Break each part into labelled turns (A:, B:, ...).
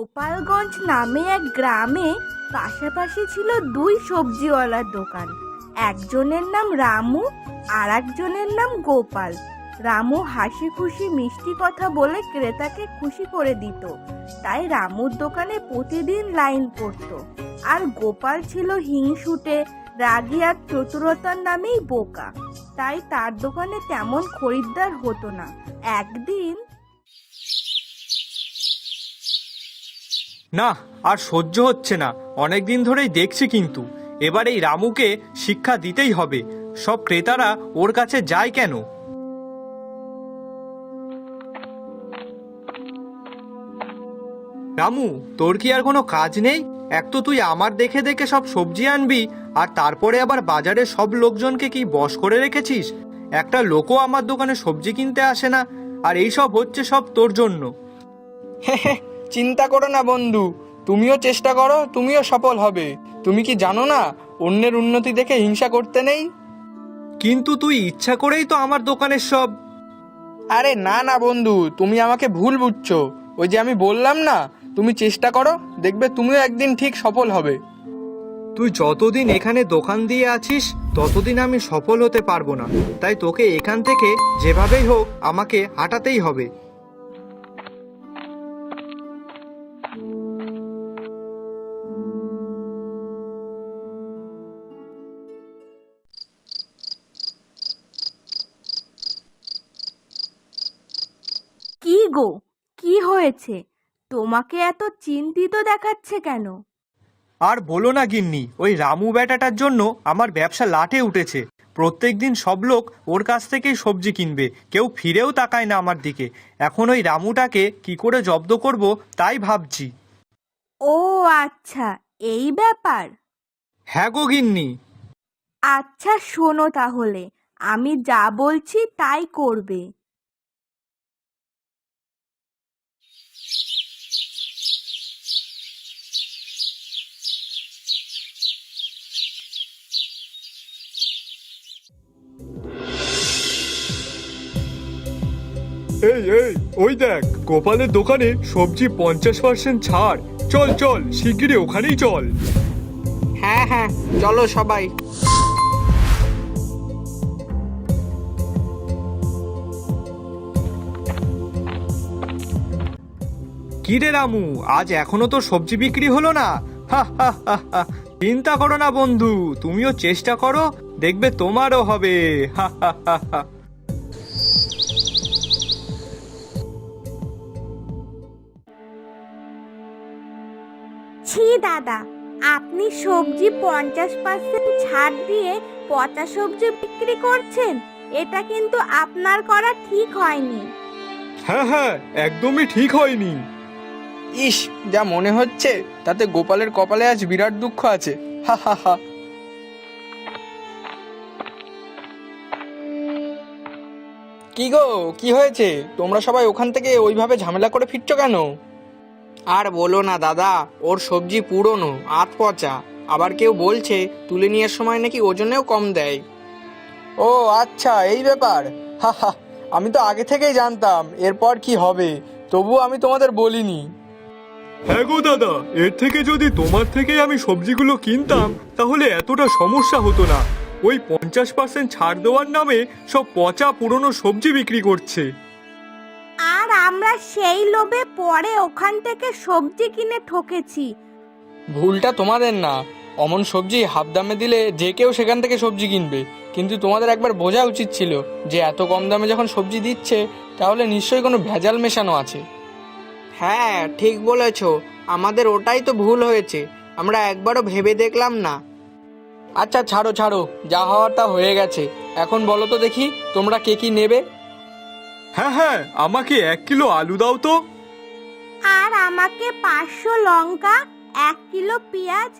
A: গোপালগঞ্জ নামে এক গ্রামে পাশাপাশি ছিল দুই সবজিওয়ালার দোকান। একজনের নাম রামু আর একজনের নাম গোপাল। রামু হাসি খুশি মিষ্টি কথা বলে ক্রেতাকে খুশি করে দিত, তাই রামুর দোকানে প্রতিদিন লাইন পড়তো। আর গোপাল ছিল হিংসুটে, রাগী আর চতুরতার নামেই বোকা, তাই তার দোকানে তেমন খরিদ্দার হতো না। একদিন
B: না, আর সহ্য হচ্ছে না। অনেক দিন ধরেই দেখছি, কিন্তু এবার এই রামুকে শিক্ষা দিতেই হবে। সব ক্রেতারা ওর কাছে যায় কেন? রামু, তোর কি আর কোনো কাজ নেই? এক তো তুই আমার দেখে দেখে সব সবজি আনবি, আর তারপরে আবার বাজারে সব লোকজনকে কি বশ করে রেখেছিস। একটা লোকও আমার দোকানে সবজি কিনতে আসে না, আর এই সব হচ্ছে সব তোর জন্য।
C: চিন্তা করো না বন্ধু, তুমিও চেষ্টা করো, তুমিও সফল হবে। তুমি কি জানো না, অন্যের উন্নতি দেখে হিংসা করতে নেই?
B: কিন্তু তুই ইচ্ছা করেই তো আমার দোকানের সব।
C: আরে না না বন্ধু, তুমি আমাকে ভুল বুঝছো। ওই যে আমি বললাম না, তুমি চেষ্টা করো, দেখবে তুমিও একদিন ঠিক সফল হবে।
B: তুই যতদিন এখানে দোকান দিয়ে আছিস ততদিন আমি সফল হতে পারবো না, তাই তোকে এখান থেকে যেভাবেই হোক আমাকে হাঁটাতেই হবে।
A: কি গো, কি হয়েছে? তোমাকে এত চিন্তিত দেখাচ্ছে কেন?
B: আর বলো না গিন্নি, ওই রামু বেটাটার জন্য আমার ব্যবসা লাটে উঠেছে। প্রত্যেকদিন সব লোক ওর কাছ থেকেই সবজি কিনবে, কেউ ফিরেও তাকায় না আমার দিকে। এখন ওই রামুটাকে কি করে জব্দ করব তাই ভাবছি।
A: ও আচ্ছা, এই ব্যাপার।
B: হ্যাঁ গো গিন্নি।
A: আচ্ছা শোনো তাহলে, আমি যা বলছি তাই করবে।
B: এই এই, ওই দেখ, গোপালের দোকানে সবজি 50% ছাড়। চল চল, শিগগিরই ওখানেই চল।
C: হ্যাঁ হ্যাঁ, চলো সবাই।
B: কি রে রামু, আজ এখনো তো সবজি বিক্রি হলো না? হা হা হা হা। চিন্তা করো না বন্ধু, তুমিও চেষ্টা করো, দেখবে তোমারও হবে। হা হা হা হা।
A: ছি দাদা, আপনি সবজি 50% ছাড় দিয়ে পচা সবজি বিক্রি করছেন, এটা কিন্তু আপনার করা ঠিক হয়নি।
B: হ্যাঁ হ্যাঁ, একদমই ঠিক হয়নি।
C: ইস, যা মনে হচ্ছে তাতে গোপালের কপালে আজ বিরাট দুঃখ আছে। হা হা হা। কি গো, কি হয়েছে? তোমরা সবাই ওখান থেকে ওইভাবে ঝামেলা করে ফিরছো কেন? আর বলো না দাদা, ওর সবজি পুরনো, আধ পচা। আবার কেউ বলছে তুলে নেওয়ার সময় নাকি ওজনেও কম দেয়। ও আচ্ছা, এই ব্যাপার। হা হা, আমি তো আগে থেকেই জানতাম এরপর কি হবে, তবুও আমি তোমাদের বলিনি।
B: হ্যাঁ গো দাদা, এর থেকে যদি তোমার থেকেই আমি সবজিগুলো কিনতাম তাহলে এতটা সমস্যা হতো না। ওই 50% ছাড় দেওয়ার নামে সব পচা পুরনো সবজি বিক্রি করছে।
A: আর আমরা সেই লোভে পরে ওখান থেকে সবজি কিনে ঠকেছি।
C: ভুলটা তোমাদের না, অমন সবজি হাফ দামে দিলে যে কেউ সেখান থেকে সবজি কিনবে। কিন্তু তোমাদের একবার বোঝা উচিত ছিল যে এত কম দামে যখন সবজি দিচ্ছে তাহলে নিশ্চয়ই কোনো ভেজাল মেশানো আছে। হ্যাঁ ঠিক বলেছ, আমাদের ওটাই তো ভুল হয়েছে, আমরা একবারও ভেবে দেখলাম না। আচ্ছা ছাড়ো ছাড়ো, যা হওয়ার তা হয়ে গেছে। এখন বলো তো দেখি, তোমরা কে কি নেবে?
B: হ্যাঁ হ্যাঁ, আমাকে 1 কিলো আলু দাও তো।
A: আর আমাকে 500 লঙ্কা, 1 কিলো পেঁয়াজ।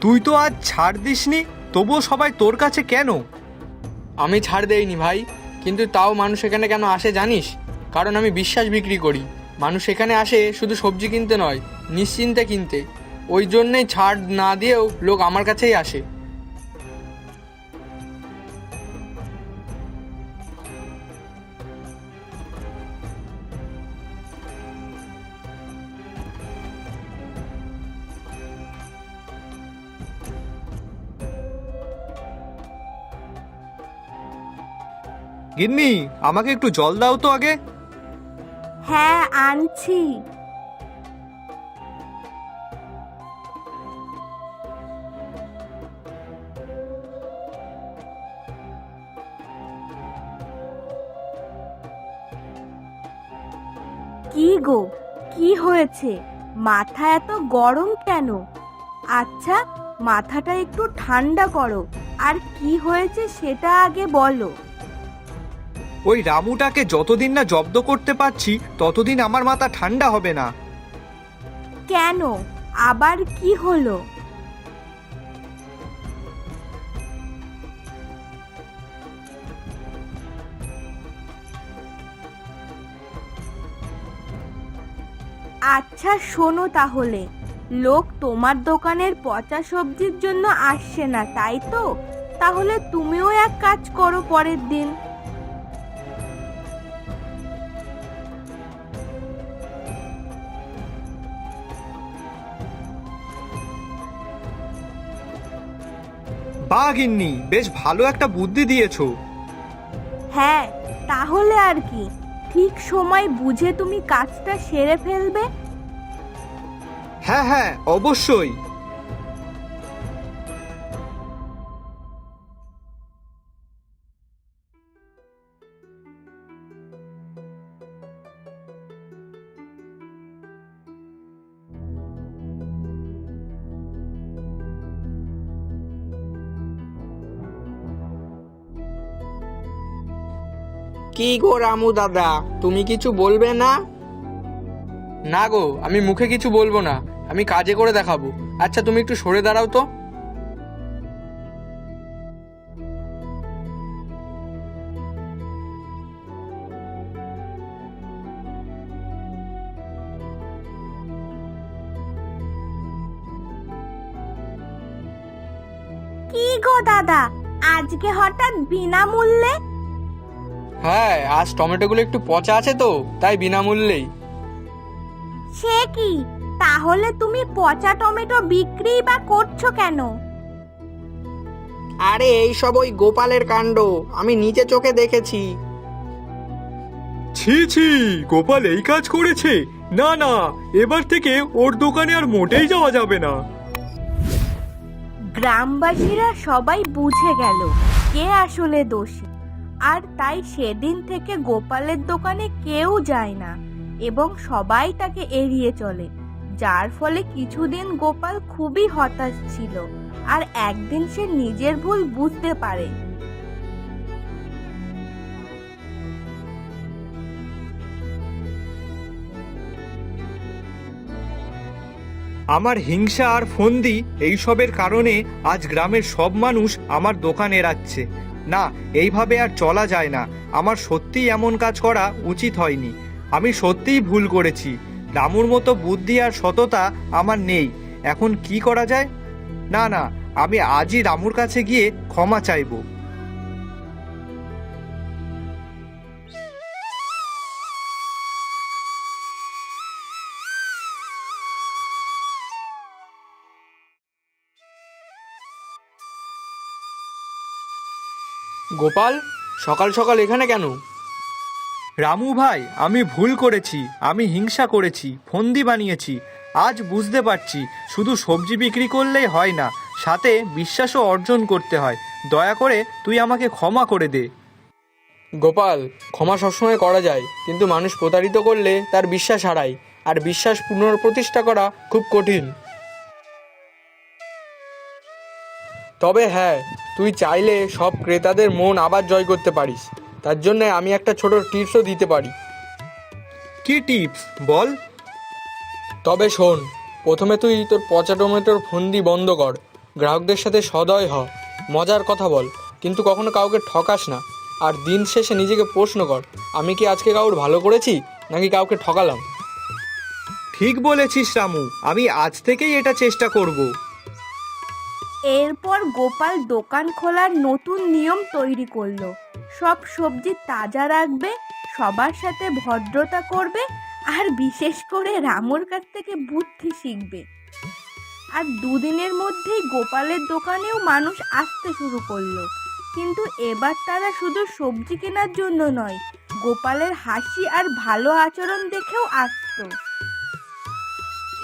B: তুই তো আজ ছাড় দিসনি, তবুও সবাই তোর কাছে কেন?
C: আমি ছাড় দেইনি ভাই, কিন্তু তাও মানুষ এখানে কেন আসে জানিস? কারণ আমি বিশ্বাস বিক্রি করি। মানুষ এখানে আসে শুধু সবজি কিনতে নয়, নিশ্চিন্তে কিনতে। ওই জন্যেই ছাড় না দিয়েও লোক আমার কাছেই আসে।
B: গিন্নি, আমাকে একটু জল দাও তো আগে।
A: হ্যাঁ, আনছি। কি গো, কি হয়েছে? মাথা এত গরম কেন? আচ্ছা, মাথাটা একটু ঠান্ডা করো। আর কি হয়েছে সেটা আগে বলো।
B: ওই রামুটাকে যতদিন না জব্দ করতে পারছি ততদিন আমার মাথা ঠান্ডা হবে না।
A: কেন, আবার কি হলো? আচ্ছা শোনো তাহলে, লোক তোমার দোকানের পচা সবজির জন্য আসছে না, তাই তো? তাহলে তুমিও এক কাজ করো পরের দিন।
B: বাহ গিন্নি, বেশ ভালো একটা বুদ্ধি দিয়েছো।
A: হ্যাঁ, তাহলে আর কি, ঠিক সময় বুঝে তুমি কাজটা সেরে ফেলবে।
B: হ্যাঁ হ্যাঁ, অবশ্যই।
C: কি গো রামু দাদা, তুমি কিছু বলবে না? না গো, আমি মুখে কিছু বলবো না, আমি কাজে করে দেখাবো। আচ্ছা তুমি একটু সরে দাঁড়াও তো।
A: কি গো দাদা, আজকে হঠাৎ বিনামূল্যে?
C: হ্যাঁ, আজ টমেটোগুলো একটু পচা আছে তো, তাই বিনামূল্যেই।
A: সে কি, তাহলে তুমি পচা টমেটো বিক্রি বা করছো কেন?
C: আরে এইসব ওই গোপালের কাণ্ড, আমি নিজে চোখে দেখেছি।
B: ছি ছি, গোপাল এই কাজ করেছে? না না, এবার থেকে ওর দোকানে আর মোটেই যাওয়া যাবে না।
A: গ্রামবাসীরা সবাই বুঝে গেল কে আসলে দোষী, আর তাই সেদিন থেকে গোপালের দোকানে কেউ যায় না এবং সবাই তাকে এড়িয়ে চলে। যার ফলে কিছুদিন গোপাল খুবই হতাশ ছিল, আর একদিন সে নিজের ভুল বুঝতে পারে।
B: আমার হিংসা আর ফন্দি এইসবের কারণে আজ গ্রামের সব মানুষ আমার দোকান এড়াচ্ছে। না, এইভাবে আর চলা যায় না। আমার সত্যিই এমন কাজ করা উচিত হয়নি। আমি সত্যিই ভুল করেছি। রামুর মতো বুদ্ধি আর সততা আমার নেই। এখন কি করা যায়? না না, আমি আজই রামুর কাছে গিয়ে ক্ষমা চাইবো।
C: গোপাল, সকাল সকাল এখানে কেন?
B: রামু ভাই, আমি ভুল করেছি। আমি হিংসা করেছি, ফন্দি বানিয়েছি। আজ বুঝতে পারছি শুধু সবজি বিক্রি করলেই হয় না, সাথে বিশ্বাসও অর্জন করতে হয়। দয়া করে তুই আমাকে ক্ষমা করে দে।
C: গোপাল, ক্ষমা সবসময় করা যায়, কিন্তু মানুষ প্রতারিত করলে তার বিশ্বাস হারায়, আর বিশ্বাস পুনঃপ্রতিষ্ঠা করা খুব কঠিন। তবে হ্যাঁ, তুই চাইলে সব ক্রেতাদের মন আবার জয় করতে পারিস। তার জন্য আমি একটা ছোট টিপসও দিতে পারি।
B: কি টিপস বল?
C: তবে শোন, প্রথমে তুই তোর পচা টমেটোর ফন্দি বন্ধ কর, গ্রাহকদের সাথে সদয় হ, মজার কথা বল, কিন্তু কখনো কাউকে ঠকাস না। আর দিন শেষে নিজেকে প্রশ্ন কর, আমি কি আজকে কাউর ভালো করেছি নাকি কাউকে ঠকালাম?
B: ঠিক বলেছিস রামু, আমি আজ থেকেই এটা চেষ্টা করব।
A: এরপর গোপাল দোকান খোলার নতুন নিয়ম তৈরি করলো। সব সবজি তাজা রাখবে, সবার সাথে ভদ্রতা করবে, আর বিশেষ করে রামুর কাছ থেকে বুদ্ধি শিখবে। আর দুদিনের মধ্যেই গোপালের দোকানেও মানুষ আসতে শুরু করলো। কিন্তু এবার তারা শুধু সবজি কেনার জন্য নয়, গোপালের হাসি আর ভালো আচরণ দেখেও আসতো।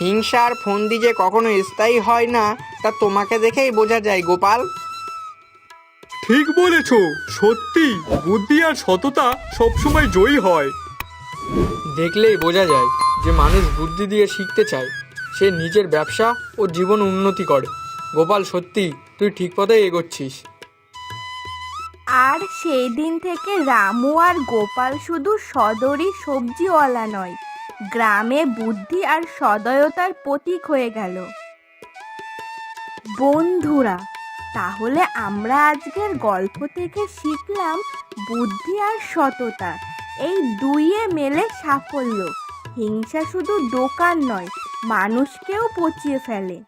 D: হিংসা আর ফন্দি যে কখনো স্থায়ী হয় না, তা তোমাকে দেখেই বোঝা যায় গোপাল।
B: ঠিক বলেছ, সত্যি বুদ্ধি আর সততা সবসময় জয়ী হয়।
C: দেখলেই বোঝা যায় যে মানুষ বুদ্ধি দিয়ে শিখতে চায়, সে নিজের ব্যবসা ও জীবন উন্নতি করে। গোপাল, সত্যি তুই ঠিক পথেই এগোচ্ছিস।
A: আর সেই দিন থেকে রামু আর গোপাল শুধু সদরই সবজিওয়ালা নয়, গ্রামে বুদ্ধি আর সদয়তার প্রতীক হয়ে গেল। বন্ধুরা, তাহলে আমরা আজকের গল্প থেকে শিখলাম বুদ্ধি আর সততা এই দুইয়ে মেলে সাফল্য। হিংসা শুধু দোকান নয়, মানুষকেও পচিয়ে ফেলে।